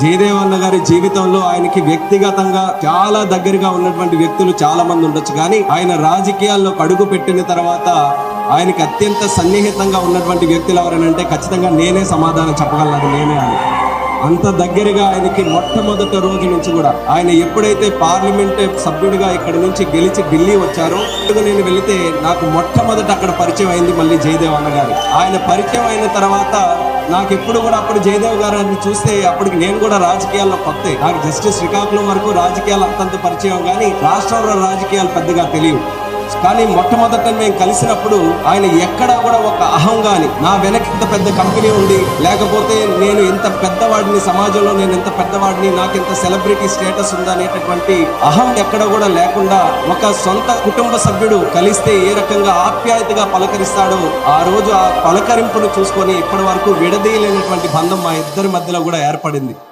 జయదేవ్ అన్న గారి జీవితంలో ఆయనకి వ్యక్తిగతంగా చాలా దగ్గరగా ఉన్నటువంటి వ్యక్తులు చాలా మంది ఉండొచ్చు, కానీ ఆయన రాజకీయాల్లో అడుగు పెట్టిన తర్వాత ఆయనకి అత్యంత సన్నిహితంగా ఉన్నటువంటి వ్యక్తులు ఎవరనంటే ఖచ్చితంగా నేనే సమాధానం చెప్పగలను, అది నేనే అని. అంత దగ్గరగా ఆయనకి మొట్టమొదటి రోజు నుంచి కూడా ఆయన ఎప్పుడైతే పార్లమెంట్ సభ్యుడిగా ఇక్కడ నుంచి గెలిచి ఢిల్లీ వచ్చారో నేను వెళితే నాకు మొట్టమొదట అక్కడ పరిచయం అయింది మళ్ళీ జయదేవ్ అన్న గారు. ఆయన పరిచయం అయిన తర్వాత నాకు ఎప్పుడు కూడా అప్పుడు జయదేవ్ గారిని చూస్తే అప్పటికి నేను కూడా రాజకీయాల్లో కొత్త, నాకు జస్ట్ శ్రీకాకుళం వరకు రాజకీయాలు అంతంత పరిచయం, కానీ రాష్ట్రంలో రాజకీయాలు పెద్దగా తెలియవు. కానీ మొట్టమొదట మేము కలిసినప్పుడు ఆయన ఎక్కడా కూడా ఒక అహం గాని, నా వెనక ఇంత పెద్ద కంపెనీ ఉంది, లేకపోతే నేను ఇంత పెద్దవాడిని, సమాజంలో నేను ఇంత పెద్దవాడిని, నాకు ఇంత సెలబ్రిటీ స్టేటస్ ఉందా అనేటటువంటి అహం ఎక్కడ కూడా లేకుండా ఒక సొంత కుటుంబ సభ్యుడు కలిస్తే ఏ రకంగా ఆప్యాయతగా పలకరిస్తాడో ఆ రోజు ఆ పలకరింపును చూసుకొని ఇప్పటి వరకు విడదీయలేనటువంటి బంధం మా ఇద్దరి మధ్యలో కూడా ఏర్పడింది.